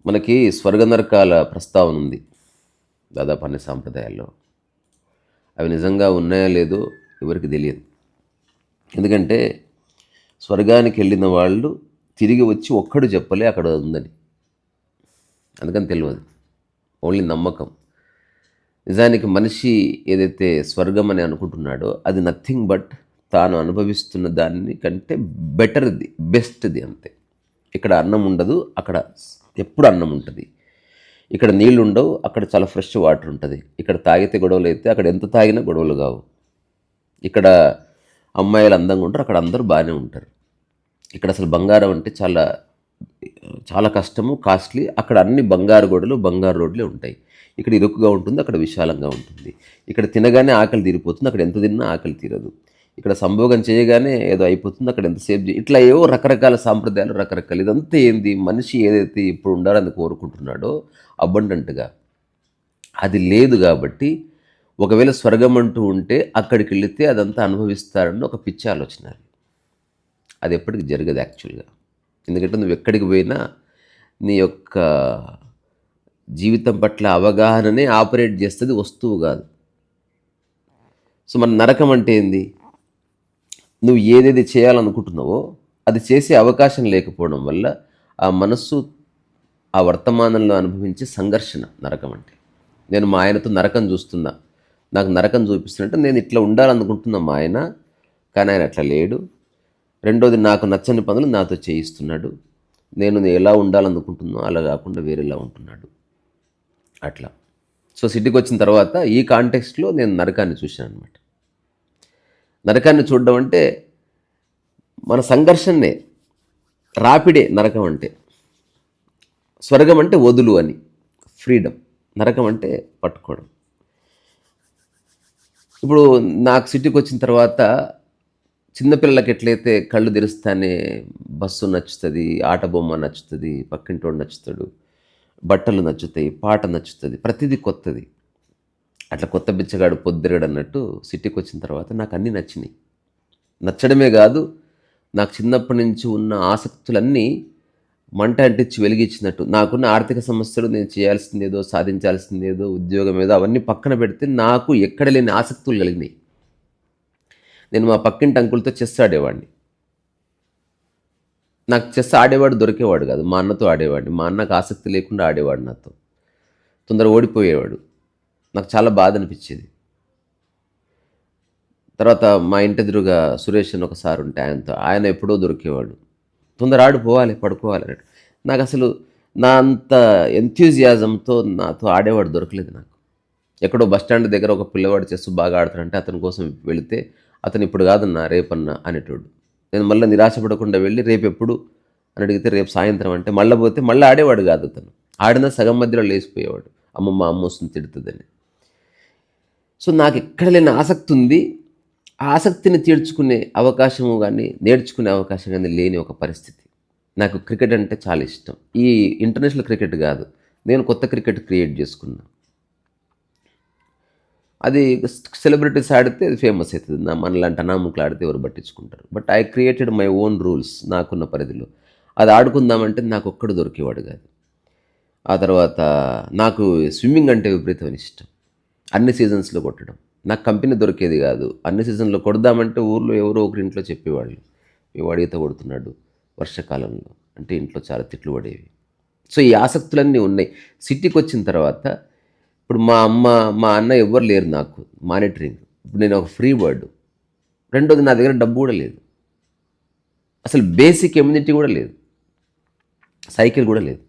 మనకి స్వర్గ నరకాల ప్రస్తావన ఉంది దాదాపు అన్ని సాంప్రదాయాల్లో. అవి నిజంగా ఉన్నాయో లేదో ఎవరికి తెలియదు. ఎందుకంటే స్వర్గానికి వెళ్ళిన వాళ్ళు తిరిగి వచ్చి ఒక్కడు చెప్పలే అక్కడ ఉందని. అందుకని తెలియదు, ఓన్లీ నమ్మకం. నిజానికి మనిషి ఏదైతే స్వర్గం అని అనుకుంటున్నాడో అది నథింగ్ బట్ తాను అనుభవిస్తున్న దాన్ని కంటే బెటర్ది, బెస్ట్ది అంతే. ఇక్కడ అన్నం ఉండదు, అక్కడ ఎప్పుడు అన్నం ఉంటుంది. ఇక్కడ నీళ్ళు ఉండవు, అక్కడ చాలా ఫ్రెష్ వాటర్ ఉంటుంది. ఇక్కడ తాగితే గొడవలు అయితే అక్కడ ఎంత తాగినా గొడవలు కావు. ఇక్కడ అమ్మాయిలు అందంగా ఉంటారు, అక్కడ అందరూ బాగానే ఉంటారు. ఇక్కడ అసలు బంగారం అంటే చాలా చాలా కష్టము, కాస్ట్లీ. అక్కడ అన్ని బంగారు గోడలు, బంగారు రోడ్లే ఉంటాయి. ఇక్కడ ఇరుకుగా ఉంటుంది, అక్కడ విశాలంగా ఉంటుంది. ఇక్కడ తినగానే ఆకలి తీరిపోతుంది, అక్కడ ఎంత తిన్నా ఆకలి తీరదు. ఇక్కడ సంభోగం చేయగానే ఏదో అయిపోతుంది, అక్కడ ఎంతసేపు ఇట్లా ఏవో రకరకాల సాంప్రదాయాలు, రకరకాలు. ఇదంతా ఏంది, మనిషి ఏదైతే ఇప్పుడు ఉండాలని కోరుకుంటున్నాడో అబండెంట్గా అది లేదు. కాబట్టి ఒకవేళ స్వర్గం అంటూ ఉంటే అక్కడికి వెళితే అదంతా అనుభవిస్తారని ఒక పిచ్చి ఆలోచన. అది ఎప్పటికీ జరగదు యాక్చువల్గా. ఎందుకంటే నువ్వు ఎక్కడికి పోయినా నీ యొక్క జీవితం పట్ల అవగాహననే ఆపరేట్ చేస్తుంది, వస్తువు కాదు. సో మన నరకం అంటే ఏంది, నువ్వు ఏదేది చేయాలనుకుంటున్నావో అది చేసే అవకాశం లేకపోవడం వల్ల ఆ మనస్సు ఆ వర్తమానంలో అనుభవించే సంఘర్షణ నరకం అంటే. నేను మా ఆయనతో నరకం చూస్తున్నా, నాకు నరకం చూపిస్తున్నట్టు నేను ఇట్లా ఉండాలనుకుంటున్నా మా ఆయన, కానీ ఆయన అట్లా లేడు. రెండోది, నాకు నచ్చని పనులు నాతో చేయిస్తున్నాడు. నేను ఎలా ఉండాలనుకుంటున్నా అలా కాకుండా వేరేలా ఉంటున్నాడు అట్లా. సో సిటీకి వచ్చిన తర్వాత ఈ కాంటెక్స్ట్లో నేను నరకాన్ని చూశాను అనమాట. నరకాన్ని చూడడం అంటే మన సంఘర్షణనే, రాపిడే నరకం అంటే. స్వర్గం అంటే వదులు అని, ఫ్రీడమ్. నరకం అంటే పట్టుకోవడం. ఇప్పుడు నాకు సిటీకి వచ్చిన తర్వాత చిన్నపిల్లలకి ఎట్లయితే కళ్ళు తెరుస్తానే బస్సు నచ్చుతుంది, ఆట బొమ్మ నచ్చుతుంది, పక్కింటోడు నచ్చుతాడు, బట్టలు నచ్చుతాయి, పాట నచ్చుతుంది, ప్రతిదీ కొత్తది. అట్లా కొత్త బిచ్చగాడు పొద్దురగాడు అన్నట్టు సిటీకి వచ్చిన తర్వాత నాకు అన్నీ నచ్చినాయి. నచ్చడమే కాదు, నాకు చిన్నప్పటి నుంచి ఉన్న ఆసక్తులన్నీ మంట అంటించి వెలిగించినట్టు. నాకున్న ఆర్థిక సమస్యలు, నేను చేయాల్సిందేదో, సాధించాల్సిందేదో, ఉద్యోగం ఏదో, అవన్నీ పక్కన పెడితే నాకు ఎక్కడ లేని ఆసక్తులు కలిగినాయి. నేను మా పక్కింటి అంకుల్తో చెస్ ఆడేవాడిని. నాకు చెస్ ఆడేవాడు దొరికేవాడు కాదు, మా అన్నతో ఆడేవాడిని. మా అన్నకు ఆసక్తి లేకుండా ఆడేవాడు నాతో, తొందరగా ఓడిపోయేవాడు. నాకు చాలా బాధ అనిపించేది. తర్వాత మా ఇంటి ఎదురుగా సురేష్ అని ఒక సార్ ఉంటే ఆయన ఎప్పుడో దొరికేవాడు. తొందర ఆడిపోవాలి, పడుకోవాలి అన్నట్టు. నాకు అసలు నా అంత ఎంథ్యూజియాజంతో నాతో ఆడేవాడు దొరకలేదు నాకు. ఎక్కడో బస్టాండ్ దగ్గర ఒక పిల్లవాడు చెస్ బాగా ఆడుతాడంటే అతని కోసం వెళితే అతను ఇప్పుడు కాదన్నా రేపన్నా అనేటోడు. నేను మళ్ళీ నిరాశపడకుండా వెళ్ళి రేపు ఎప్పుడు అని అడిగితే రేపు సాయంత్రం అంటే మళ్ళీ పోతే మళ్ళీ ఆడేవాడు కాదు అతను. ఆడినా సగం మధ్యలో లేచిపోయేవాడు, అమ్మ వస్తుంది తిడుతుందని. సో నాకు ఎక్కడ లేని ఆసక్తి ఉంది. ఆ ఆసక్తిని తీర్చుకునే అవకాశము కానీ, నేర్చుకునే అవకాశం కానీ లేని ఒక పరిస్థితి. నాకు క్రికెట్ అంటే చాలా ఇష్టం. ఈ ఇంటర్నేషనల్ క్రికెట్ కాదు, నేను కొత్త క్రికెట్ క్రియేట్ చేసుకున్నా. అది సెలబ్రిటీస్ ఆడితే అది ఫేమస్ అవుతుంది, మనలాంటి అనామకులు ఆడితే ఎవరు పట్టించుకుంటారు. But I created my own rules నాకున్న పరిధిలో. అది ఆడుకుందామంటే నాకు ఒక్కడు దొరికేవాడు కాదు. ఆ తర్వాత నాకు స్విమ్మింగ్ అంటే విపరీతమైన ఇష్టం, అన్ని సీజన్స్లో కొట్టడం. నాకు కంపెనీ దొరికేది కాదు, అన్ని సీజన్లో కొడదామంటే ఊర్లో ఎవరో ఒకరి ఇంట్లో చెప్పేవాళ్ళు, వాడు ఈత కొడుతున్నాడు వర్షాకాలంలో అంటే ఇంట్లో చాలా తిట్లు పడేవి. సో ఈ ఆసక్తులన్నీ ఉన్నాయి. సిటీకి వచ్చిన తర్వాత ఇప్పుడు మా అమ్మ, మా అన్న ఎవ్వరు లేరు నాకు మానిటరింగ్. ఇప్పుడు నేను ఒక ఫ్రీ బర్డ్. రెండోది, నా దగ్గర డబ్బు కూడా లేదు, అసలు బేసిక్ ఎమ్యూనిటీ కూడా లేదు, సైకిల్ కూడా లేదు.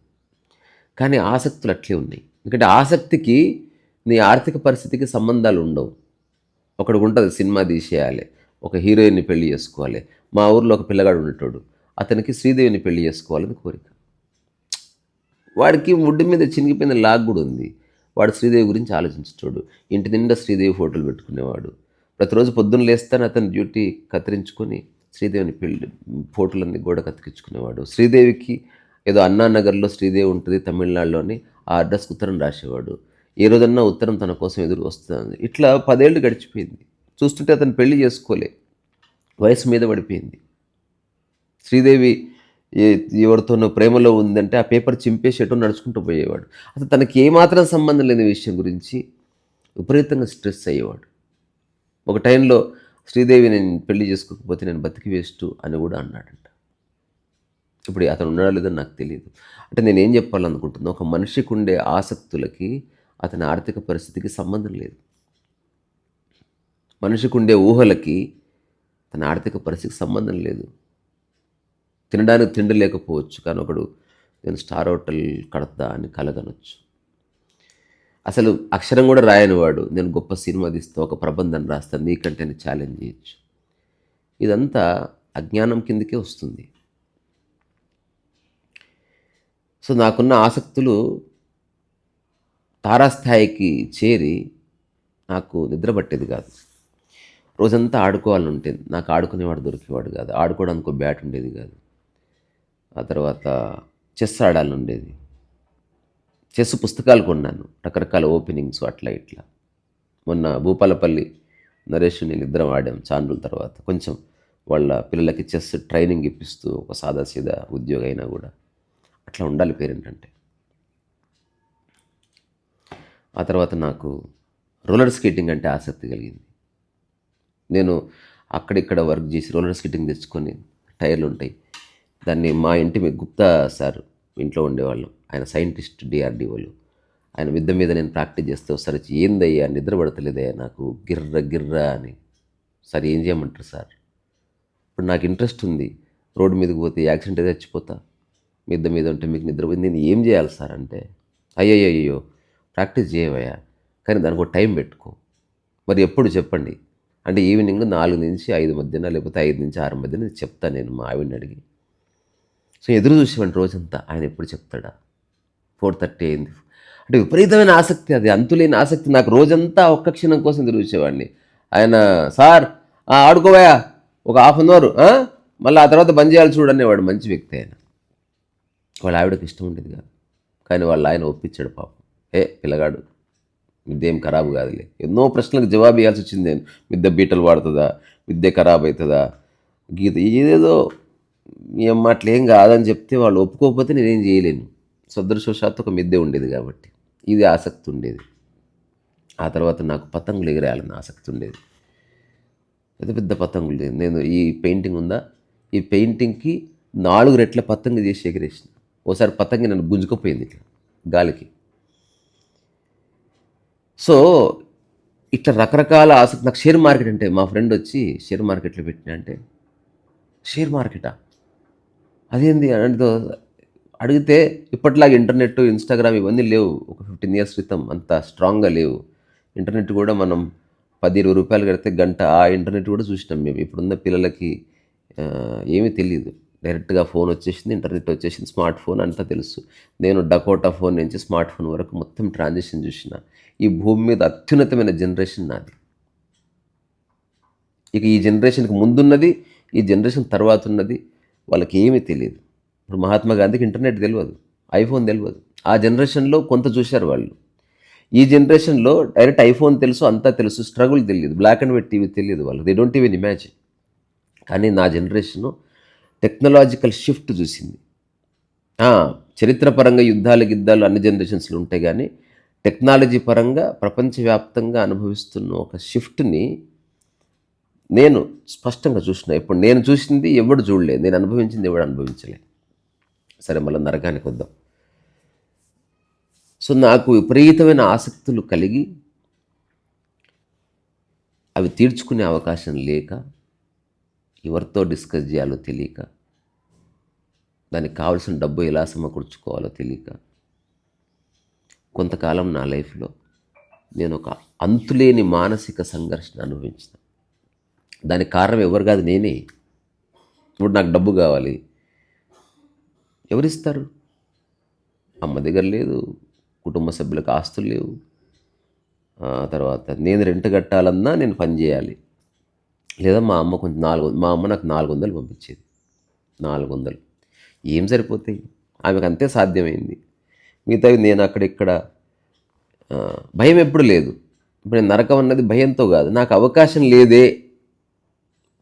కానీ ఆసక్తులు అట్లే ఉన్నాయి. ఎందుకంటే ఆసక్తికి నీ ఆర్థిక పరిస్థితికి సంబంధాలు ఉండవు. ఒకడికి ఉంటుంది, సినిమా తీసేయాలి, ఒక హీరోయిన్ని పెళ్లి చేసుకోవాలి. మా ఊర్లో ఒక పిల్లగాడు ఉండేటోడు, అతనికి శ్రీదేవిని పెళ్లి చేసుకోవాలని కోరిక. వాడికి ముడ్డు మీద చినిగిపోయిన లాగ్ కూడా ఉంది. వాడు శ్రీదేవి గురించి ఆలోచించేటోడు, ఇంటి నిండా శ్రీదేవి ఫోటోలు పెట్టుకునేవాడు. ప్రతిరోజు పొద్దున్న లేస్తానే అతని డ్యూటీ కత్తిరించుకొని శ్రీదేవిని పెళ్లి ఫోటోలన్నీ గోడ కత్తిరించుకునేవాడు. శ్రీదేవికి ఏదో అన్నానగర్లో శ్రీదేవి ఉంటుంది తమిళనాడులోని, ఆ అడ్రస్కి ఉత్తరం రాసేవాడు. ఏ రోజన్నా ఉత్తరం తన కోసం ఎదురు వస్తుంది. ఇట్లా 10 ఏళ్ళు గడిచిపోయింది. చూస్తుంటే అతను పెళ్లి చేసుకోలే, వయసు మీద పడిపోయింది. శ్రీదేవి ఏ ఎవరితోనో ప్రేమలో ఉందంటే ఆ పేపర్ చింపేసి ఎటో నడుచుకుంటూ పోయేవాడు. అసలు తనకి ఏమాత్రం సంబంధం లేని విషయం గురించి విపరీతంగా స్ట్రెస్ అయ్యేవాడు. ఒక టైంలో శ్రీదేవి నేను పెళ్లి చేసుకోకపోతే నేను బతికి వేస్ట్ అని కూడా అన్నాడంట. ఇప్పుడు అతను ఉన్నాడో లేదో నాకు తెలియదు. అంటే నేనేం చెప్పాలనుకుంటున్నా, ఒక మనిషికి ఉండే ఆసక్తులకి అతని ఆర్థిక పరిస్థితికి సంబంధం లేదు. మనిషికి ఉండే ఊహలకి తన ఆర్థిక పరిస్థితికి సంబంధం లేదు. తినడానికి తిండి లేకపోవచ్చు, కానీ ఒకడు నేను స్టార్ హోటల్ కడతా అని కలగనొచ్చు. అసలు అక్షరం కూడా రాయని వాడు నేను గొప్ప సినిమా తీస్తా, ఒక ప్రబంధం రాస్తా, నీకంటే నేను ఛాలెంజ్ చేయొచ్చు. ఇదంతా అజ్ఞానం కిందకే వస్తుంది. సో నాకున్న ఆసక్తులు తారాస్థాయికి చేరి నాకు నిద్ర పట్టేది కాదు. రోజంతా ఆడుకోవాలని ఉంటుంది. నాకు ఆడుకునేవాడు దొరికేవాడు కాదు. ఆడుకోవడానికి ఒక బ్యాట్ ఉండేది కాదు. ఆ తర్వాత చెస్ ఆడాలని ఉండేది. చెస్ పుస్తకాలు కొన్నాను, రకరకాల ఓపెనింగ్స్ అట్లా ఇట్లా. మొన్న భూపాలపల్లి నరేష్ నేను ఇద్దరం ఆడాం చాలా రోజుల తర్వాత. కొంచెం వాళ్ళ పిల్లలకి చెస్ ట్రైనింగ్ ఇప్పిస్తూ, ఒక సాదాసీదా ఉద్యోగం అయినా కూడా అట్లా ఉండాలి పేరెంట్ అంటే. ఆ తర్వాత నాకు రోలర్ స్కేటింగ్ అంటే ఆసక్తి కలిగింది. నేను అక్కడిక్కడ వర్క్ చేసి రోలర్ స్కేటింగ్ తెచ్చుకొని, టైర్లు ఉంటాయి, దాన్ని మా ఇంటి మీద గుప్తా సార్ ఇంట్లో ఉండేవాళ్ళం, ఆయన సైంటిస్ట్ డిఆర్డిఓలు, ఆయన మిద్ద మీద నేను ప్రాక్టీస్ చేస్తే ఒకసారి వచ్చి, ఏందయ్యా నిద్ర పడతలేదయ్యా నాకు గిర్ర గిర్ర అని. సార్ ఏం చేయమంటారు సార్, ఇప్పుడు నాకు ఇంట్రెస్ట్ ఉంది, రోడ్డు మీదకి పోతే యాక్సిడెంట్ అయితే చచ్చిపోతా, మిద్ద మీద ఉంటే మీకు నిద్రపోయింది, నేను ఏం చేయాలి సార్ అంటే, అయ్యో ప్రాక్టీస్ చేయవయ్యా, కానీ దానికి ఒక టైం పెట్టుకో. మరి ఎప్పుడు చెప్పండి అంటే, ఈవినింగ్ 4 నుంచి 5 మధ్యన, లేకపోతే 5 నుంచి 6 మధ్యన చెప్తాను నేను మా ఆవిడని అడిగి. సో ఎదురు చూసేవాడిని రోజంతా, ఆయన ఎప్పుడు చెప్తాడా. 4:30 అయింది. అంటే విపరీతమైన ఆసక్తి, అది అంతులేని ఆసక్తి. నాకు రోజంతా ఒక్క క్షణం కోసం ఎదురు చూసేవాడిని. ఆయన సార్ ఆడుకోవయా ఒక హాఫ్ అన్ అవర్, మళ్ళీ ఆ తర్వాత బంద్ చేయాలి చూడనేవాడు. మంచి వ్యక్తి ఆయన. వాళ్ళ ఆవిడకి ఇష్టం ఉండేది కాదు, కానీ వాళ్ళ ఆయన ఒప్పించాడు పాపం. పిల్లగాడు మిద్దేం ఖరాబు కాదులే. ఎన్నో ప్రశ్నలకు జవాబు ఇవ్వాల్సి వచ్చింది నేను. మిద్దె బీటలు వాడుతుందా, మిద్దె ఖరాబ్ అవుతుందా, గీత ఏదేదో ఏం అట్లేం కాదని చెప్తే వాళ్ళు ఒప్పుకోకపోతే నేనేం చేయలేను. సదృశవశాత్తు ఒక మిద్దె ఉండేది కాబట్టి ఇది ఆసక్తి ఉండేది. ఆ తర్వాత నాకు పతంగులు ఎగిరేయాలని ఆసక్తి ఉండేది. పెద్ద పెద్ద పతంగులు. నేను ఈ పెయింటింగ్ ఉందా, ఈ పెయింటింగ్కి 4 రెట్ల పతంగి చేసి ఎగిరేసిన. ఓసారి పతంగి నన్ను గుంజుకుపోయింది ఇట్లా గాలికి. సో ఇట్లా రకరకాల ఆసక్తి. నాకు షేర్ మార్కెట్ అంటే, మా ఫ్రెండ్ వచ్చి షేర్ మార్కెట్లో పెట్టినా అంటే, షేర్ మార్కెటా అదేంది అంటే అడిగితే, ఇప్పట్లాగా ఇంటర్నెట్, ఇన్స్టాగ్రామ్ ఇవన్నీ లేవు. ఒక 15 years క్రితం అంత స్ట్రాంగ్గా లేవు. ఇంటర్నెట్ కూడా మనం 10-20 రూపాయలు కడితే గంట ఆ ఇంటర్నెట్ కూడా చూసినాం మేము. ఇప్పుడున్న పిల్లలకి ఏమీ తెలియదు. డైరెక్ట్గా ఫోన్ వచ్చేసింది, ఇంటర్నెట్ వచ్చేసింది, స్మార్ట్ ఫోన్ అంతా తెలుసు. నేను డకోటా ఫోన్ నుంచి స్మార్ట్ ఫోన్ వరకు మొత్తం ట్రాన్సాక్షన్ చూసిన. ఈ భూమి మీద అత్యున్నతమైన జనరేషన్ నాది. ఇక ఈ జనరేషన్కి ముందున్నది, ఈ జనరేషన్ తర్వాత ఉన్నది వాళ్ళకి ఏమీ తెలియదు. ఇప్పుడు మహాత్మా గాంధీకి ఇంటర్నెట్ తెలియదు, ఐఫోన్ తెలియదు. ఆ జనరేషన్లో కొంత చూశారు వాళ్ళు. ఈ జనరేషన్లో డైరెక్ట్ ఐఫోన్ తెలుసు, అంతా తెలుసు, స్ట్రగుల్ తెలియదు, బ్లాక్ అండ్ వైట్ టీవీ తెలియదు వాళ్ళకి. They don't even imagine. కానీ నా జనరేషను టెక్నాలజికల్ షిఫ్ట్ చూసింది. చరిత్రపరంగా యుద్ధాలు అన్ని జనరేషన్స్లో ఉంటాయి, కానీ టెక్నాలజీ పరంగా ప్రపంచవ్యాప్తంగా అనుభవిస్తున్న ఒక షిఫ్ట్ని నేను స్పష్టంగా చూసిన. ఇప్పుడు నేను చూసింది ఎవడు చూడలేదు, నేను అనుభవించింది ఎవడు అనుభవించలే. సరే, మళ్ళీ నరకానికి వద్దాం. సో నాకు విపరీతమైన ఆసక్తులు కలిగి అవి తీర్చుకునే అవకాశం లేక, ఎవరితో డిస్కస్ చేయాలో తెలియక, దానికి కావాల్సిన డబ్బు ఎలా సమకూర్చుకోవాలో తెలియక, కొంతకాలం నా లైఫ్లో నేను ఒక అంతులేని మానసిక సంఘర్షణ అనుభవించిన. దానికి కారణం ఎవరు కాదు, నేనే. ఇప్పుడు నాకు డబ్బు కావాలి, ఎవరిస్తారు? అమ్మ దగ్గర లేదు, కుటుంబ సభ్యులకు ఆస్తులు లేవు, తర్వాత నేను రెంట్ కట్టాలన్నా నేను పని చేయాలి, లేదా మా అమ్మ కొంచెం మా అమ్మ నాకు 400 పంపించేది. 400 ఏం సరిపోతాయి? ఆమెకు అంతే సాధ్యమైంది. మిగతావి నేను అక్కడిక్కడ. భయం ఎప్పుడు లేదు. ఇప్పుడు నేను నరకం అన్నది భయంతో కాదు, నాకు అవకాశం లేదే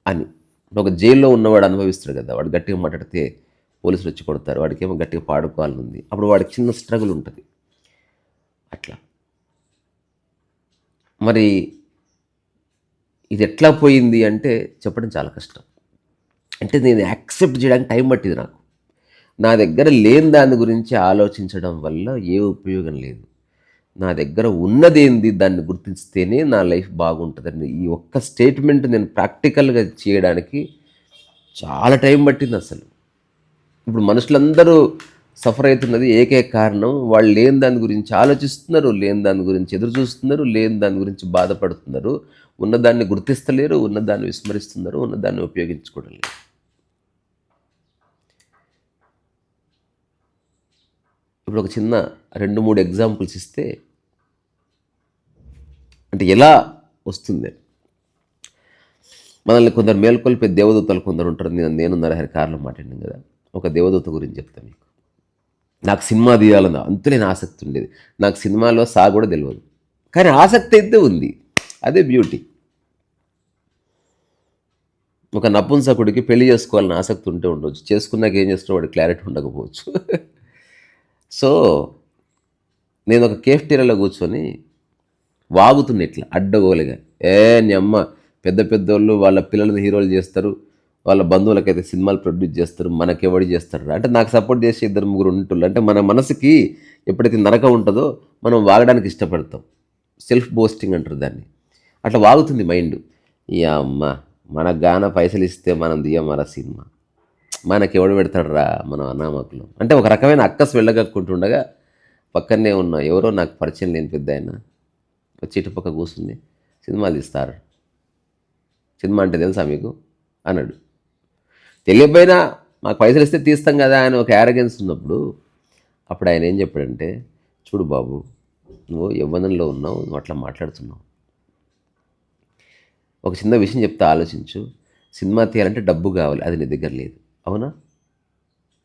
అని. ఒక జైల్లో ఉన్నవాడు అనుభవిస్తాడు కదా, వాడు గట్టిగా మాట్లాడితే పోలీసులు వచ్చి కొడతారు, వాడికేమో గట్టిగా పాడుకోవాలని ఉంది, అప్పుడు వాడికి చిన్న స్ట్రగుల్ ఉంటుంది. అట్లా మరి ఇది ఎట్లా పోయింది అంటే చెప్పడం చాలా కష్టం. అంటే నేను యాక్సెప్ట్ చేయడానికి టైం పట్టింది నాకు. నా దగ్గర లేని దాని గురించి ఆలోచించడం వల్ల ఏ ఉపయోగం లేదు. నా దగ్గర ఉన్నదేంది దాన్ని గుర్తిస్తేనే నా లైఫ్ బాగుంటుందండి. ఈ ఒక్క స్టేట్మెంట్ నేను ప్రాక్టికల్గా చేయడానికి చాలా టైం పట్టింది అసలు. ఇప్పుడు మనుషులందరూ సఫర్ అవుతున్నది ఏకైక కారణం, వాళ్ళు లేని దాని గురించి ఆలోచిస్తున్నారు, లేని దాని గురించి ఎదురు చూస్తున్నారు, లేని దాని గురించి బాధపడుతున్నారు, ఉన్నదాన్ని గుర్తిస్తలేరు, ఉన్నదాన్ని విస్మరిస్తున్నారు, ఉన్నదాన్ని ఉపయోగించుకోవడం లేదు. ఇప్పుడు ఒక చిన్న 2-3 ఎగ్జాంపుల్స్ ఇస్తే అంటే ఎలా వస్తుంది. మనల్ని కొందరు మేల్కొల్పే దేవదూతలు కొందరు ఉంటారు. నేను నరహరి కారులో మాట్లాడినాను కదా, ఒక దేవదూత గురించి చెప్తాను మీకు. నాకు సినిమా తీయాలన్న అంతులేని ఆసక్తి ఉండేది. నాకు సినిమాలో కూడా తెలియదు, కానీ ఆసక్తి అయితే ఉంది. అదే బ్యూటీ. ఒక నపుంసకుడికి పెళ్లి చేసుకోవాలని ఆసక్తి ఉంటే ఉండవచ్చు, చేసుకున్నాక ఏం చేస్తున్నా వాడికి క్లారిటీ ఉండకపోవచ్చు. సో నేను ఒక కేఫ్టీరియాలో కూర్చొని వాగుతున్న ఇట్లా అడ్డగోలుగా, నీ అమ్మ పెద్ద పెద్దోళ్ళు వాళ్ళ పిల్లలని హీరోలు చేస్తారు, వాళ్ళ బంధువులకైతే సినిమాలు ప్రొడ్యూస్ చేస్తారు, మనకెవడి చేస్తారు అంటే నాకు సపోర్ట్ చేసే 2-3 ఉంటున్నారు. అంటే మన మనసుకి ఎప్పుడైతే నరకం ఉంటుందో మనం వాగడానికి ఇష్టపడతాం. సెల్ఫ్ బోస్టింగ్ అంటారు దాన్ని. అట్లా వాగుతుంది మైండ్. ఈ అమ్మ మనకు గాన పైసలు ఇస్తే మనం దియమర సినిమా, మనకెవడు పెడతాడు రా మనం అనామకులు అంటే ఒక రకమైన అక్కసు వెళ్ళగక్కుంటుండగా పక్కనే ఉన్న ఎవరో నాకు పరిచయం లేని పెద్ద ఆయన వచ్చి ఇటుపక్క కూర్చుంది, సినిమాలు తీస్తారు, సినిమా అంటే తెలుసా మీకు అన్నాడు. తెలియపోయినా మాకు పైసలు ఇస్తే తీస్తాం కదా అని ఒక యారగెన్స్ ఉన్నప్పుడు అప్పుడు ఆయన ఏం చెప్పాడంటే, చూడు బాబు, నువ్వు యవ్వనంలో ఉన్నావు, నువ్వు అట్లా మాట్లాడుతున్నావు. ఒక చిన్న విషయం చెప్తే ఆలోచించు. సినిమా తీయాలంటే డబ్బు కావాలి, అది నీ దగ్గర లేదు, అవునా?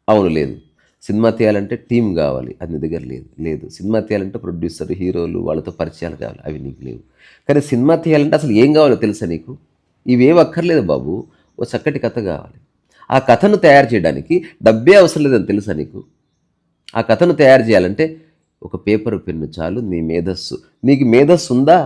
అవును, లేదు. సినిమా తీయాలంటే టీం కావాలి, అది నీ దగ్గర లేదు. సినిమా తీయాలంటే ప్రొడ్యూసర్, హీరోలు, వాళ్ళతో పరిచయాలు కావాలి, అవి నీకు లేవు. కానీ సినిమా తీయాలంటే అసలు ఏం కావాలో తెలుసా నీకు? ఇవేం అక్కర్లేదు బాబు, ఓ చక్కటి కథ కావాలి. ఆ కథను తయారు చేయడానికి డబ్బే అవసరం లేదని తెలుసా నీకు? ఆ కథను తయారు చేయాలంటే ఒక పేపర్ పెన్ను చాలు, నీ మేధస్సు. నీకు మేధస్సు ఉందా?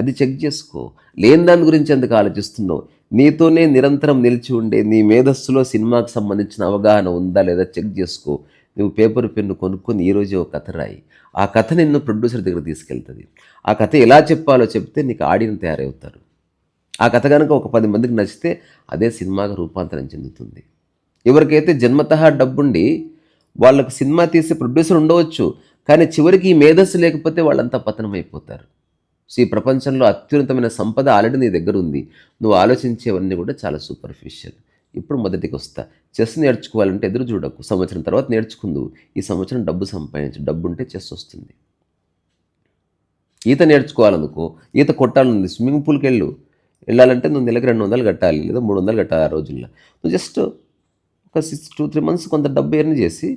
అది చెక్ చేసుకో. లేని దాని గురించి ఎందుకు ఆలోచిస్తున్నావు? నీతోనే నిరంతరం నిలిచి ఉండే నీ మేధస్సులో సినిమాకు సంబంధించిన అవగాహన ఉందా లేదా చెక్ చేసుకో. నువ్వు పేపర్ పెన్ను కొనుక్కొని ఈరోజే ఒక కథ రాయి. ఆ కథ నిన్ను ప్రొడ్యూసర్ దగ్గర తీసుకెళ్తుంది. ఆ కథ ఎలా చెప్పాలో చెప్తే నీకు ఆడియన్స్ తయారవుతారు. ఆ కథ కనుక ఒక 10 మందికి నచ్చితే అదే సినిమాగా రూపాంతరం చెందుతుంది. ఎవరికైతే జన్మతహా డబ్బుండి వాళ్ళకు సినిమా తీసే ప్రొడ్యూసర్ ఉండవచ్చు, కానీ చివరికి ఈ మేధస్సు లేకపోతే వాళ్ళంతా పతనమైపోతారు. సో ఈ ప్రపంచంలో అత్యున్నతమైన సంపద ఆల్రెడీ నీ దగ్గర ఉంది. నువ్వు ఆలోచించేవన్నీ కూడా చాలా సూపర్ఫిషియల్. ఇప్పుడు మొదటికి వస్తా. చెస్ నేర్చుకోవాలంటే ఎదురు చూడకు, సంవత్సరం తర్వాత నేర్చుకుందువు. ఈ సంవత్సరం డబ్బు సంపాదించు, డబ్బు ఉంటే చెస్ వస్తుంది. ఈత నేర్చుకోవాలనుకో, ఈత కొట్టాలనుంది, స్విమ్మింగ్ పూల్కి వెళ్ళాలంటే నువ్వు నెలకు 200 కట్టాలి లేదా 300 కట్టాలి. ఆ రోజుల్లో నువ్వు జస్ట్ ఒక 2-3 మంత్స్ కొంత డబ్బు ఎర్న్ చేసి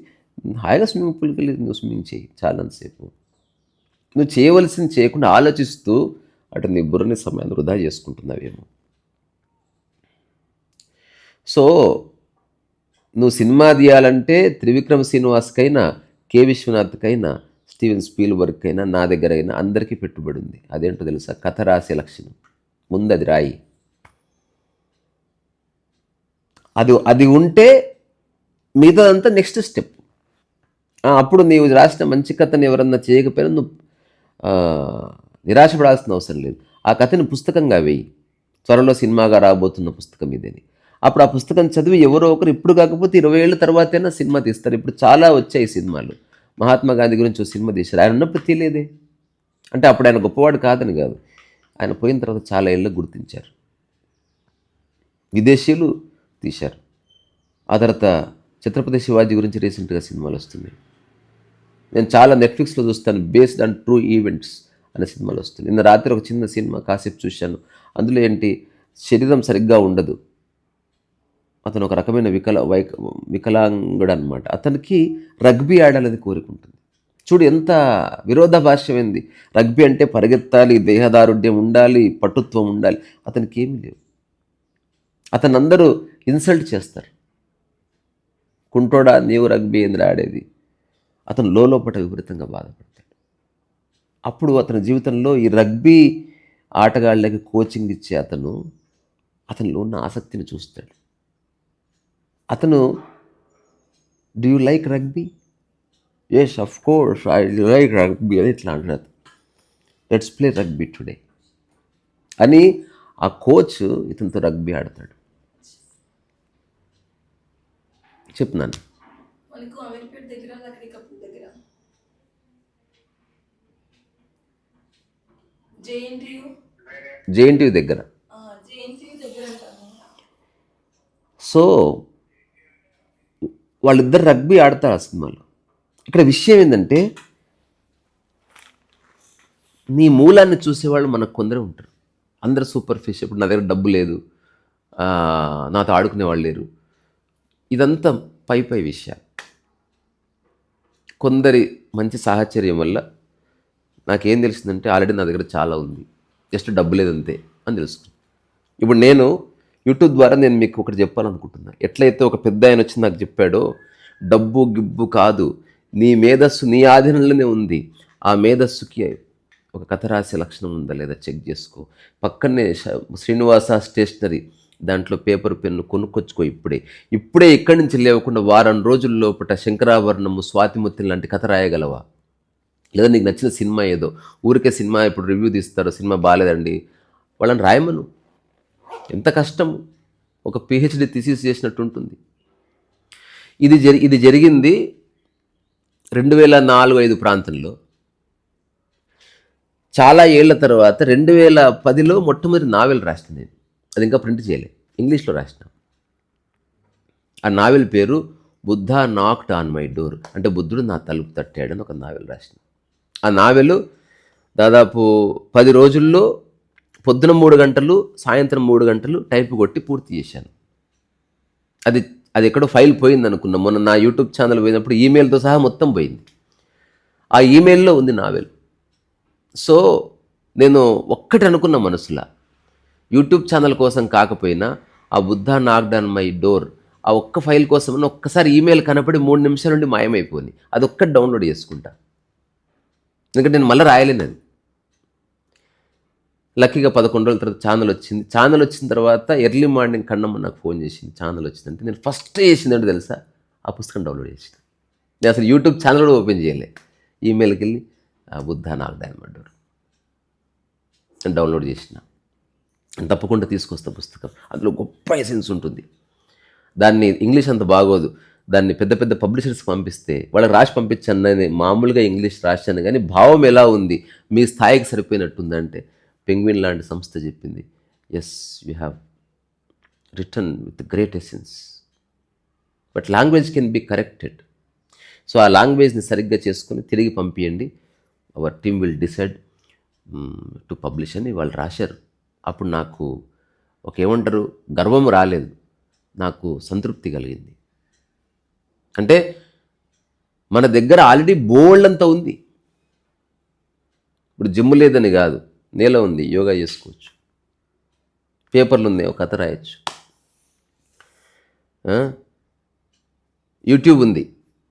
హాయిగా స్విమ్మింగ్ పూల్కి వెళ్ళి నువ్వు స్విమ్మింగ్ చేయి చాలాసేపు. నువ్వు చేయవలసింది చేయకుండా ఆలోచిస్తూ అటు నీ బుర్రని సమయాన్ని వృధా చేసుకుంటున్నావేమో. సో నువ్వు సినిమా తీయాలంటే త్రివిక్రమ్ శ్రీనివాస్కైనా, కె విశ్వనాథ్కైనా, స్టీవెన్ స్పీల్బర్గ్ అయినా, నా దగ్గర అయినా అందరికీ పెట్టుబడి ఉంది. అదేంటో తెలుసా? కథ రాసే లక్షణం. ముందు అది రాయి. అది ఉంటే మిగతాదంతా నెక్స్ట్ స్టెప్. అప్పుడు నీవు రాసిన మంచి కథని ఎవరన్నా చేయకపోయినా నువ్వు నిరాశపడాల్సిన అవసరం లేదు. ఆ కథని పుస్తకంగా వేయి. త్వరలో సినిమాగా రాబోతున్న పుస్తకం ఇదని. అప్పుడు ఆ పుస్తకం చదివి ఎవరో ఒకరు ఇప్పుడు కాకపోతే 20 ఏళ్ళ తర్వాతైనా సినిమా తీస్తారు. ఇప్పుడు చాలా వచ్చాయి సినిమాలు. మహాత్మా గాంధీ గురించి ఒక సినిమా తీశారు. ఆయన ఉన్నప్పుడు తీయలేదే. అంటే అప్పుడు ఆయన గొప్పవాడు కాదని కాదు, ఆయన పోయిన తర్వాత చాలా ఏళ్ళకు గుర్తించారు, విదేశీయులు తీశారు. ఆ తర్వాత ఛత్రపతి శివాజీ గురించి రీసెంట్గా సినిమాలు వస్తున్నాయి. నేను చాలా నెట్ఫ్లిక్స్లో చూస్తాను, బేస్డ్ ఆన్ ట్రూ ఈవెంట్స్ అనే సినిమాలు వస్తుంది. నిన్న రాత్రి ఒక చిన్న సినిమా కాసేపు చూశాను. అందులో ఏంటి, శరీరం సరిగ్గా ఉండదు, అతను ఒక రకమైన వికలాంగుడు అనమాట. అతనికి రగ్బీ ఆడాలని కోరుకుంటుంది. చూడు ఎంత విరోధాభాష్యమైంది. రగ్బీ అంటే పరిగెత్తాలి, దేహదారుఢ్యం ఉండాలి, పటుత్వం ఉండాలి. అతనికి ఏమీ లేవు. అతను అందరూ ఇన్సల్ట్ చేస్తారు, కుంటోడా నీవు రగ్బీ ఏంద్ర ఆడేది. అతను లోపట విపరీతంగా బాధపడతాడు. అప్పుడు అతని జీవితంలో ఈ రగ్బీ ఆటగాళ్ళకి కోచింగ్ ఇచ్చే అతనిలో ఉన్న ఆసక్తిని చూస్తాడు. అతను do you like rugby? Yes of course I like rugby అని ఇట్లా అంటాడు. లెట్స్ ప్లే రగ్బీ టుడే అని ఆ కోచ్ ఇతనితో రగ్బీ ఆడతాడు. చెప్తున్నాను. జేఎన్టీయూ దగ్గర. సో వాళ్ళిద్దరు రగ్బీ ఆడతారు ఆ సినిమాలో. ఇక్కడ విషయం ఏంటంటే నీ మూలాన్ని చూసేవాళ్ళు మనకు కొందరే ఉంటారు. అందరు సూపర్ఫిష్. ఇప్పుడు నా దగ్గర డబ్బు లేదు, నాతో ఆడుకునే వాళ్ళు లేరు, ఇదంతా పై విషయాలు. కొందరి మంచి సాహచర్యం వల్ల నాకేం తెలిసిందంటే ఆల్రెడీ నా దగ్గర చాలా ఉంది, జస్ట్ డబ్బు లేదంతే అని తెలుస్తుంది. ఇప్పుడు నేను యూట్యూబ్ ద్వారా నేను మీకు ఒకటి చెప్పాలనుకుంటున్నా. ఎట్లయితే ఒక పెద్ద ఆయన వచ్చి నాకు చెప్పాడో, డబ్బు గిబ్బు కాదు, నీ మేధస్సు నీ ఆధీనంలోనే ఉంది. ఆ మేధస్సుకి ఒక కథ రాసే లక్షణం ఉందా లేదా చెక్ చేసుకో. పక్కనే శ్రీనివాస స్టేషనరీ, దాంట్లో పేపర్ పెన్ను కొనుక్కొచ్చుకో. ఇప్పుడే ఇక్కడి నుంచి లేవకుండా వారం రోజుల లోపల శంకరాభరణము, స్వాతిముత్యం లాంటి కథ రాయగలవా? లేదా నీకు నచ్చిన సినిమా ఏదో, ఊరికే సినిమా ఇప్పుడు రివ్యూ తీస్తారు, సినిమా బాగాలేదండి, వాళ్ళని రాయమను. ఎంత కష్టం, ఒక పిహెచ్డి థీసిస్ చేసినట్టు ఉంటుంది. ఇది జరిగింది 2004-05 ప్రాంతంలో. చాలా ఏళ్ల తర్వాత 2010లో మొట్టమొదటి నావెల్ రాసిన నేను. అది ఇంకా ప్రింట్ చేయలే, ఇంగ్లీష్లో రాసిన. ఆ నావెల్ పేరు Buddha knocked on my door, అంటే బుద్ధుడు నా తలుపు తట్టాడని ఒక నావెల్ రాసిన. ఆ నావెల్ దాదాపు 10 రోజుల్లో పొద్దున 3 గంటలు, సాయంత్రం 3 గంటలు టైప్ కొట్టి పూర్తి చేశాను. అది ఎక్కడో ఫైల్ పోయింది అనుకున్నా. మొన్న నా యూట్యూబ్ ఛానల్ పోయినప్పుడు ఈమెయిల్తో సహా మొత్తం పోయింది. ఆ ఈమెయిల్లో ఉంది నావెల్. సో నేను ఒక్కటి అనుకున్న మనసులో, యూట్యూబ్ ఛానల్ కోసం కాకపోయినా ఆ Buddha knocked on my door ఆ ఒక్క ఫైల్ కోసం ఒక్కసారి ఈమెయిల్ కనపడి 3 నిమిషాల నుండి మాయమైపోయింది. అది ఒక్కటి డౌన్లోడ్ చేసుకుంటా, ఎందుకంటే నేను మళ్ళీ రాయలేను. అది లక్కీగా 11 రోజుల తర్వాత ఛానల్ వచ్చిన తర్వాత ఎర్లీ మార్నింగ్ కన్నమ్మ నాకు ఫోన్ చేసింది. ఛానల్ వచ్చిందంటే నేను ఫస్ట్ చేసిందంటే తెలుసా, ఆ పుస్తకం డౌన్లోడ్ చేసిన. నేను అసలు యూట్యూబ్ ఛానల్ కూడా ఓపెన్ చేయలే. ఈమెయిల్కి వెళ్ళి Buddha knocked on my door download చేసిన. తప్పకుండా తీసుకొస్తా పుస్తకం. అందులో గొప్ప ఎసెన్స్ ఉంటుంది. దాన్ని ఇంగ్లీష్ అంత బాగోదు, దాన్ని పెద్ద పెద్ద పబ్లిషర్స్కి పంపిస్తే వాళ్ళకి రాసి పంపించాను. నేను మామూలుగా ఇంగ్లీష్ రాశాను, కానీ భావం ఎలా ఉంది, మీ స్థాయికి సరిపోయినట్టుందంటే పెంగ్విన్ లాంటి సంస్థ చెప్పింది, yes you have return with great essence, but language can be corrected. So ఆ లాంగ్వేజ్ని సరిగ్గా చేసుకొని తిరిగి పంపించండి, our team will decide to publish అని వాళ్ళు రాశారు. అప్పుడు నాకు ఏమంటారు, గర్వం రాలేదు, నాకు సంతృప్తి కలిగింది. అంటే మన దగ్గర ఆల్రెడీ బోల్డ్ అంతా ఉంది. ఇప్పుడు జిమ్ లేదని కాదు, నేల ఉంది, యోగా చేసుకోవచ్చు. పేపర్లు ఉన్నాయి, ఒక కథ రాయొచ్చు. యూట్యూబ్ ఉంది,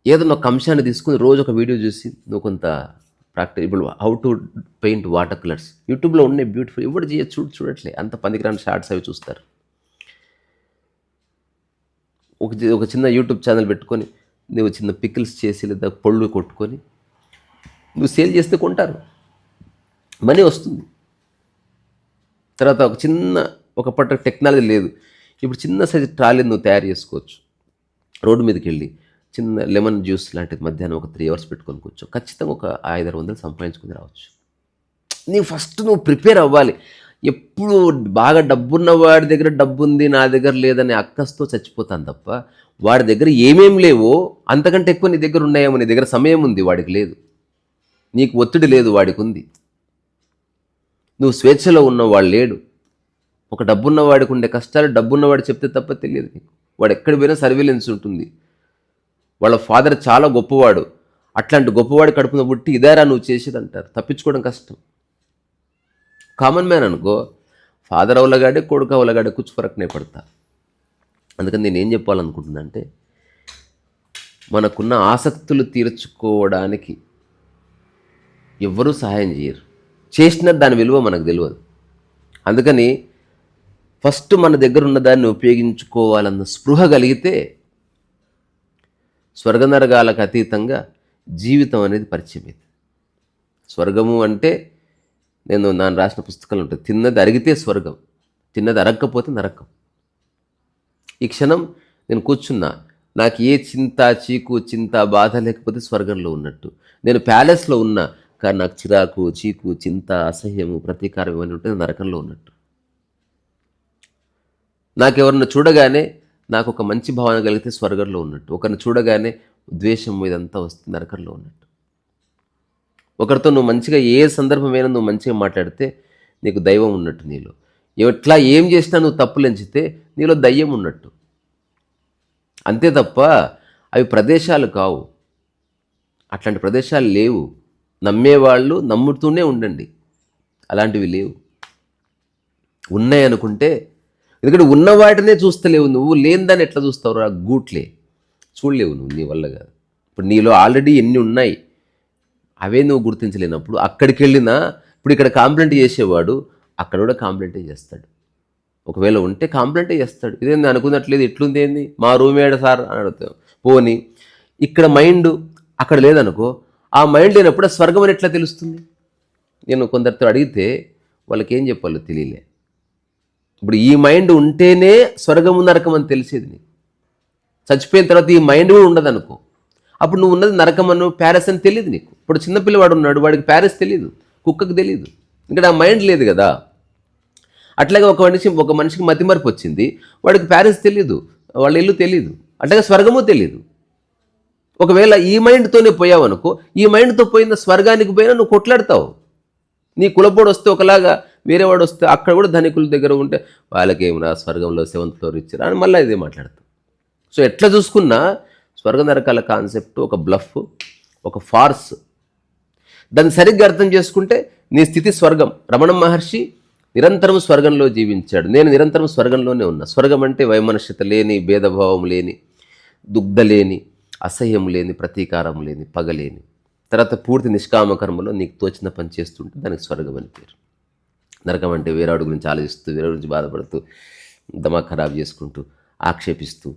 ఏదన్నా ఒక అంశాన్ని తీసుకుని రోజు ఒక వీడియో చూసి నువ్వు కొంత ప్రాక్టీస్. ఇప్పుడు how to paint water colours యూట్యూబ్లో ఉన్నాయి, బ్యూటిఫుల్. ఎవరు చేయొచ్చు, చూడట్లే, అంత పనికిరాని షార్ట్స్ అవి చూస్తారు. ఒక చిన్న యూట్యూబ్ ఛానల్ పెట్టుకొని నువ్వు చిన్న పికిల్స్ చేసి లేదా పళ్ళు కొట్టుకొని నువ్వు సేల్ చేస్తే కొంటారు, మనీ వస్తుంది. తర్వాత ఒకప్పటి టెక్నాలజీ లేదు, ఇప్పుడు చిన్న సైజు ట్రాలీ నువ్వు తయారు చేసుకోవచ్చు. రోడ్డు మీదకి వెళ్ళి చిన్న లెమన్ జ్యూస్ లాంటిది మధ్యాహ్నం ఒక 3 hours పెట్టుకొని కూర్చో, ఖచ్చితంగా ఒక 500-600 సంపాదించుకుని రావచ్చు. నువ్వు ప్రిపేర్ అవ్వాలి. ఎప్పుడు బాగా డబ్బున్న వాడి దగ్గర డబ్బు ఉంది, నా దగ్గర లేదనే అక్కస్తో చచ్చిపోతాను తప్ప, వాడి దగ్గర ఏమేం లేవో అంతకంటే ఎక్కువ నీ దగ్గర ఉన్నాయేమో. నీ దగ్గర సమయం ఉంది, వాడికి లేదు. నీకు ఒత్తిడి లేదు, వాడికి ఉంది. నువ్వు స్వేచ్ఛలో ఉన్నవాడు లేడు. ఒక డబ్బున్నవాడికి ఉండే కష్టాలు డబ్బున్నవాడు చెప్తే తప్ప తెలియదు నీకు. వాడు ఎక్కడికి పోయినా సర్వేలెన్స్ ఉంటుంది. వాళ్ళ ఫాదర్ చాలా గొప్పవాడు, అట్లాంటి గొప్పవాడి కడుపున పుట్టి ఇదారా నువ్వు చేసేది అంటారు. తప్పించుకోవడం కష్టం. కామన్ మ్యాన్ అనుకో, ఫాదర్ అవలగాడే, కొడుకు అవలగాడే, కుచ్చు ఫరక్నే పడతా. అందుకని నేను ఏం చెప్పాలనుకుంటున్నా అంటే, మనకున్న ఆసక్తులు తీర్చుకోవడానికి ఎవ్వరూ సహాయం చేయరు. చేసిన దాని విలువ మనకు తెలియదు. అందుకని ఫస్ట్ మన దగ్గర ఉన్న దాన్ని ఉపయోగించుకోవాలన్న స్పృహ కలిగితే స్వర్గనరకాలకు అతీతంగా జీవితం అనేది పరిచయం అవుతుంది. స్వర్గము అంటే నేను రాసిన పుస్తకాలు ఉంటుంది, తిన్నది అరిగితే స్వర్గం, తిన్నది అరగకపోతే నరకం. ఈ క్షణం నేను కూర్చున్నా, నాకు ఏ చింత చీకు చింత బాధ లేకపోతే స్వర్గంలో ఉన్నట్టు. నేను ప్యాలెస్లో ఉన్నా కానీ నాకు చిరాకు చీకు చింత అసహ్యము ప్రతీకారం ఇవన్నీ ఉంటే నరకంలో ఉన్నట్టు. నాకెవరిని చూడగానే నాకు ఒక మంచి భావన కలిగితే స్వర్గంలో ఉన్నట్టు. ఒకరిని చూడగానే ద్వేషం ఇదంతా వస్తుంది నరకంలో ఉన్నట్టు. ఒకరితో నువ్వు మంచిగా ఏ సందర్భమైనా నువ్వు మంచిగా మాట్లాడితే నీకు దైవం ఉన్నట్టు. నీలో ఎట్లా ఏం చేసినా నువ్వు తప్పులు ఎంచితే నీలో దయ్యం ఉన్నట్టు. అంతే తప్ప అవి ప్రదేశాలు కావు. అట్లాంటి ప్రదేశాలు లేవు. నమ్మేవాళ్ళు నమ్ముతూనే ఉండండి, అలాంటివి లేవు. ఉన్నాయి అనుకుంటే, ఎందుకంటే ఉన్న వాటినే చూస్తలేవు, నువ్వు లేని దాన్ని ఎట్లా చూస్తావు? ఆ గూట్లే చూడలేవు నువ్వు, నీ వల్ల కాదు. ఇప్పుడు నీలో ఆల్రెడీ ఎన్ని ఉన్నాయి అవే నువ్వు గుర్తించలేనప్పుడు అక్కడికి వెళ్ళినా, ఇప్పుడు ఇక్కడ కాంప్లైంట్ చేసేవాడు అక్కడ కూడా కాంప్లైంటే చేస్తాడు. ఒకవేళ ఉంటే కాంప్లైంటే చేస్తాడు. ఇదేంది అనుకున్నట్లేదు, ఎట్లుంది ఏంది మా రూమేడ్ సార్ అని అడుగుతాం. పోని ఇక్కడ మైండ్ అక్కడ లేదనుకో, ఆ మైండ్ లేనప్పుడు ఆ స్వర్గం అని ఎట్లా తెలుస్తుంది? నేను కొందరితో అడిగితే వాళ్ళకి ఏం చెప్పాలో తెలియలే. ఇప్పుడు ఈ మైండ్ ఉంటేనే స్వర్గము నరకం అని తెలిసేది నీకు. చచ్చిపోయిన తర్వాత ఈ మైండ్ కూడా ఉండదు అనుకో, అప్పుడు నువ్వు ఉన్నది నరకం అను ప్యారిస్ అని తెలియదు నీకు. ఇప్పుడు చిన్నపిల్లవాడు ఉన్నాడు, వాడికి ప్యారిస్ తెలియదు, కుక్కకు తెలియదు, ఇక్కడ ఆ మైండ్ లేదు కదా. అట్లాగే ఒక మనిషికి మతిమరుపు వచ్చింది, వాడికి ప్యారిస్ తెలియదు, వాళ్ళ ఇల్లు తెలియదు, అట్లాగే స్వర్గము తెలియదు. ఒకవేళ ఈ మైండ్తోనే పోయావు అనుకో, ఈ మైండ్తో పోయిన స్వర్గానికి పోయినా నువ్వు కొట్లాడతావు. నీ కులపోడు వస్తే ఒకలాగా, వేరేవాడు వస్తే అక్కడ కూడా ధనికుల దగ్గర ఉంటే వాళ్ళకేమన్నా స్వర్గంలో 7th ఫ్లోర్ ఇచ్చారు అని మళ్ళీ ఇదే మాట్లాడతాం. సో ఎట్లా చూసుకున్నా స్వర్గ నరకాల కాన్సెప్ట్ ఒక బ్లఫ్, ఒక ఫార్స్. దాన్ని సరిగ్గా అర్థం చేసుకుంటే నీ స్థితి స్వర్గం. రమణ మహర్షి నిరంతరం స్వర్గంలో జీవించాడు, నేను నిరంతరం స్వర్గంలోనే ఉన్నా. స్వర్గం అంటే వైమనస్యత లేని, భేదభావం లేని, దుగ్ధ లేని, అసహ్యం లేని, ప్రతీకారం లేని, పగలేని, తర్వాత పూర్తి నిష్కామకర్మలో నీకు తోచిన పని చేస్తుంటే దానికి స్వర్గం అని పేరు. నరకం అంటే వేరేవాడి గురించి ఆలోచిస్తూ, వేరే గురించి బాధపడుతూ, దమాక్ ఖరాబ్ చేసుకుంటూ, ఆక్షేపిస్తూ,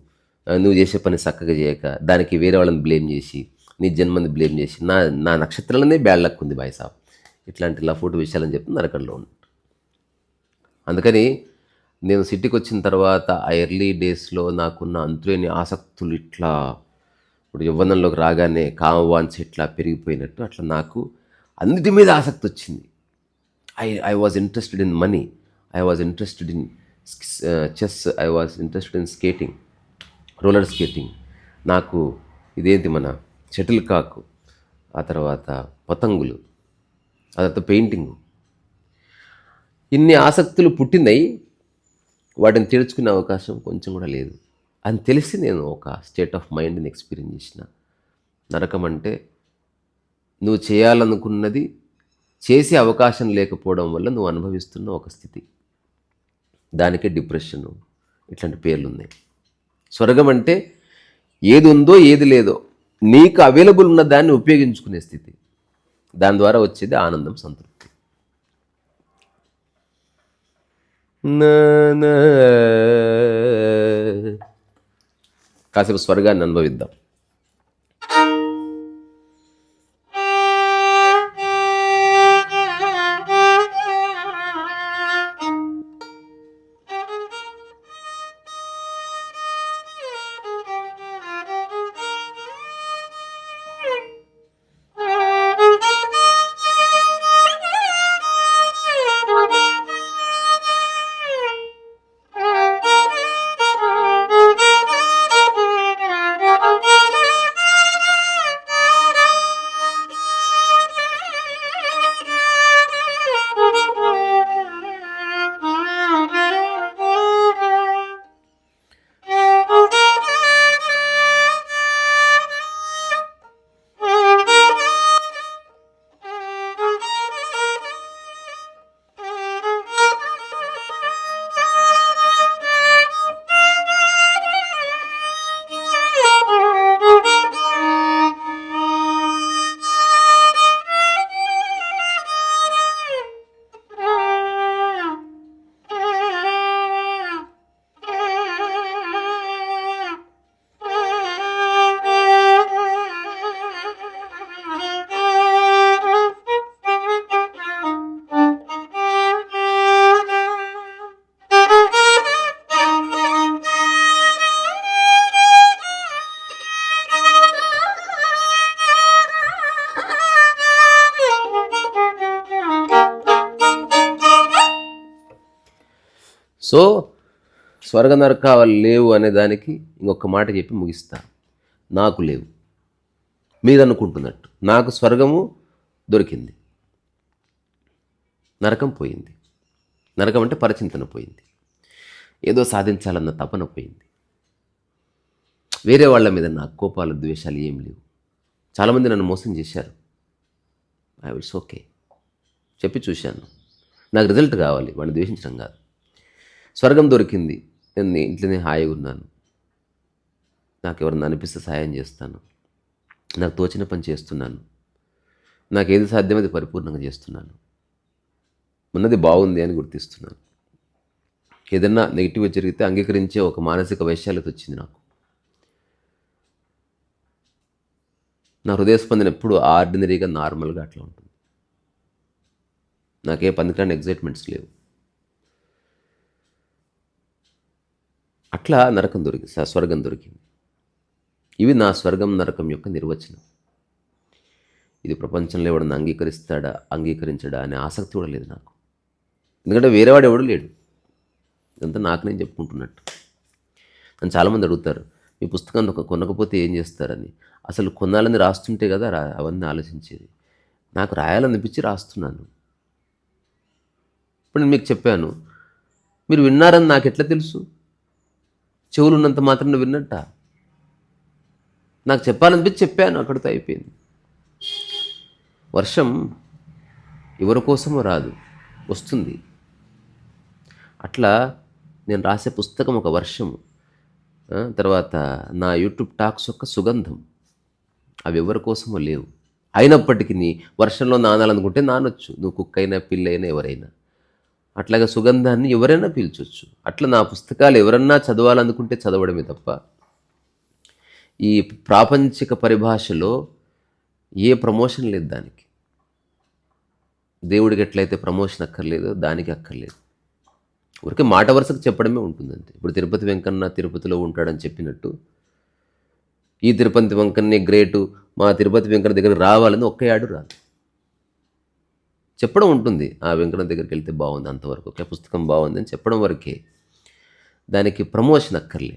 నువ్వు చేసే పని చక్కగా చేయక దానికి వేరే వాళ్ళని బ్లేమ్ చేసి, నీ జన్మని బ్లేమ్ చేసి, నా నక్షత్రాలనే బ్యాడ్ లక్ ఉంది బాయ్ సాబ్, ఇట్లాంటి లఫోటు విషయాలని చెప్పి నరకంలో ఉంది. అందుకని నేను సిటీకి వచ్చిన తర్వాత ఆ ఎర్లీ డేస్లో నాకున్న అంతులేని ఆసక్తులు ఇట్లా ఇప్పుడు యవ్వనంలోకి రాగానే కామవాంఛ ఇట్లా పెరిగిపోయినట్టు అట్లా నాకు అన్నిటి మీద ఆసక్తి వచ్చింది. I was interested in money, I was interested in chess, I was interested in skating, roller skating, నాకు ఇదేంటి మన షటిల్ కాక్, ఆ తర్వాత పతంగులు, ఆ తర్వాత పెయింటింగు, ఇన్ని ఆసక్తులు పుట్టినాయి. వాటిని తీర్చుకునే అవకాశం కొంచెం కూడా లేదు అని తెలిసి నేను ఒక స్టేట్ ఆఫ్ మైండ్ని ఎక్స్పీరియన్స్ చేసిన. నరకం అంటే నువ్వు చేయాలనుకున్నది చేసే అవకాశం లేకపోవడం వల్ల నువ్వు అనుభవిస్తున్న ఒక స్థితి. దానికే డిప్రెషను ఇట్లాంటి పేర్లు ఉన్నాయి. స్వర్గం అంటే ఏది ఉందో ఏది లేదో నీకు అవైలబుల్ ఉన్న దాన్ని ఉపయోగించుకునే స్థితి. దాని ద్వారా వచ్చేది ఆనందం, సంతృప్తి. కాసేపు స్వర్గాన్ని అనుభవిద్దాం. సో స్వర్గ నరకాలు లేవు అనే దానికి ఇంకొక మాట చెప్పి ముగిస్తా. నాకు లేవు, మీరు అనుకుంటున్నట్టు. నాకు స్వర్గము దొరికింది, నరకం పోయింది. నరకం అంటే పరచింతన పోయింది, ఏదో సాధించాలన్న తపన పోయింది. వేరే వాళ్ళ మీద నాకు కోపాలు ద్వేషాలు ఏం లేవు. చాలామంది నన్ను మోసం చేశారు, ఇట్స్ ఓకే చెప్పి చూశాను. నాకు రిజల్ట్ కావాలి, వాడిని ద్వేషించడం కాదు. స్వర్గం దొరికింది, నేను ఇంట్లోనే హాయిగా ఉన్నాను. నాకు ఎవరన్నా అనిపిస్తే సహాయం చేస్తాను, నాకు తోచిన పని చేస్తున్నాను, నాకు ఏది సాధ్యమో అది పరిపూర్ణంగా చేస్తున్నాను, ఉన్నది బాగుంది అని గుర్తిస్తున్నాను. ఏదన్నా నెగిటివ్గా జరిగితే అంగీకరించే ఒక మానసిక వైశాల్యత వచ్చింది నాకు. నా హృదయ స్పందన ఎప్పుడు ఆర్డినరీగా నార్మల్గా అట్లా ఉంటుంది. నాకే పనికిరాని ఎగ్జైట్మెంట్స్ లేవు. అట్లా నరకం దొరికింది, స్వర్గం దొరికింది. ఇవి నా స్వర్గం నరకం యొక్క నిర్వచనం. ఇది ప్రపంచంలో ఎవడన్నా అంగీకరిస్తాడా అంగీకరించడా అనే ఆసక్తి కూడా లేదు నాకు. ఎందుకంటే వేరేవాడు ఎవడు లేడు, ఇదంతా నాకు నేను చెప్పుకుంటున్నట్టు. నన్ను చాలామంది అడుగుతారు, మీ పుస్తకం కొనకపోతే ఏం చేస్తారని. అసలు కొనాలని రాస్తుంటే కదా అవన్నీ ఆలోచించేది. నాకు రాయాలనిపించి రాస్తున్నాను. ఇప్పుడు నేను మీకు చెప్పాను, మీరు విన్నారని నాకు ఎట్లా తెలుసు? చెవులు ఉన్నంత మాత్రం విన్నట్ట? నాకు చెప్పాలనిపించి చెప్పాను, అక్కడితో అయిపోయింది. వర్షం ఎవరి కోసమో రాదు, వస్తుంది. అట్లా నేను రాసే పుస్తకం ఒక వర్షము, తర్వాత నా యూట్యూబ్ టాక్స్ యొక్క సుగంధం. అవి ఎవరి కోసమో లేవు. అయినప్పటికీ వర్షంలో నానాలనుకుంటే నానొచ్చు, నువ్వు కుక్క అయినా పిల్లైనా ఎవరైనా. అట్లాగే సుగంధాన్ని ఎవరైనా పీల్చొచ్చు. అట్లా నా పుస్తకాలు ఎవరన్నా చదవాలనుకుంటే చదవడమే తప్ప ఈ ప్రాపంచిక పరిభాషలో ఏ ప్రమోషన్ లేదు దానికి. దేవుడికి ఎట్లయితే ప్రమోషన్ అక్కర్లేదో దానికి అక్కర్లేదు. ఊరికే మాట వరుసకు చెప్పడమే ఉంటుందంతే. ఇప్పుడు తిరుపతి వెంకన్న తిరుపతిలో ఉంటాడని చెప్పినట్టు ఈ తిరుపతి వెంకన్నే గ్రేటు, మా తిరుపతి వెంకన్న దగ్గరికి రావాలని ఒక్క యాడు రాదు. చెప్పడం ఉంటుంది, ఆ వెంకన్న దగ్గరికి వెళ్తే బాగుంది అంతవరకు, ఓకే పుస్తకం బాగుంది అని చెప్పడం వరకే. దానికి ప్రమోషన్ అక్కర్లే.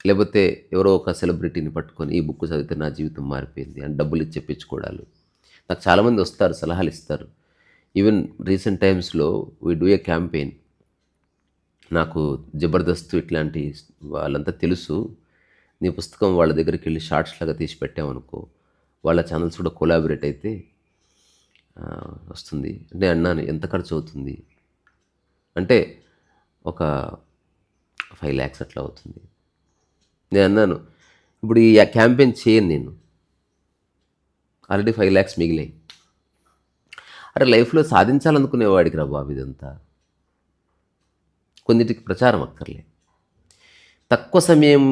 లేకపోతే ఎవరో ఒక సెలబ్రిటీని పట్టుకొని ఈ బుక్ చదివితే నా జీవితం మారిపోయింది అని డబ్బులు ఇచ్చి చెప్పించుకోవడాలు. నాకు చాలామంది వస్తారు, సలహాలు ఇస్తారు. ఈవెన్ రీసెంట్ టైమ్స్లో వీ డూ ఏ క్యాంపెయిన్. నాకు జబర్దస్త్ ఇట్లాంటి వాళ్ళంతా తెలుసు. నీ పుస్తకం వాళ్ళ దగ్గరికి వెళ్ళి షార్ట్స్ లాగా తీసి పెట్టామనుకో, వాళ్ళ ఛానల్స్ కూడా కొలాబరేట్ అయితే వస్తుంది అంటే అన్నాను. ఎంత ఖర్చు అవుతుంది అంటే ఒక 5 lakhs అట్లా అవుతుంది. నేను అన్నాను, ఇప్పుడు ఈ క్యాంపెయిన్ చేయను, నేను ఆల్రెడీ 5 lakhs మిగిలాయి. అరే లైఫ్లో సాధించాలనుకునేవాడికి రా బాబు ఇదంతా. కొన్నిటికి ప్రచారం అక్కర్లే. తక్కువ సమయం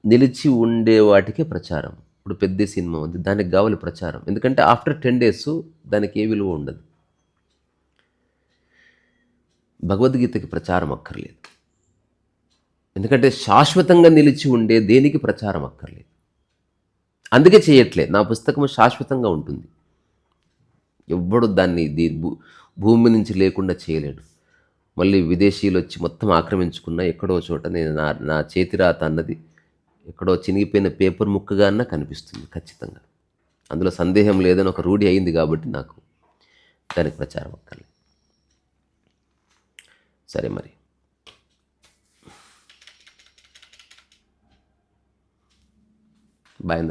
నిలిచి ఉండే వాటికే ప్రచారం. ఇప్పుడు పెద్ద సినిమా ఉంది, దానికి కావాలి ప్రచారం. ఎందుకంటే ఆఫ్టర్ 10 days దానికి ఏ విలువ ఉండదు. భగవద్గీతకి ప్రచారం అక్కర్లేదు, ఎందుకంటే శాశ్వతంగా నిలిచి ఉండే దేనికి ప్రచారం అక్కర్లేదు. అందుకే చేయట్లేదు. నా పుస్తకం శాశ్వతంగా ఉంటుంది. ఎవ్వడు దాన్ని భూమి నుంచి లేకుండా చేయలేడు. మళ్ళీ విదేశీయులు వచ్చి మొత్తం ఆక్రమించుకున్న ఎక్కడో చోట నేను నా చేతిరాత అన్నది ఎక్కడో చినిగిపోయిన పేపర్ ముక్కగా అన్నా కనిపిస్తుంది ఖచ్చితంగా. అందులో సందేహం లేదని ఒక రూఢి అయింది కాబట్టి నాకు దానికి ప్రచారం అక్కర్లేదు. సరే మరి బాయ్.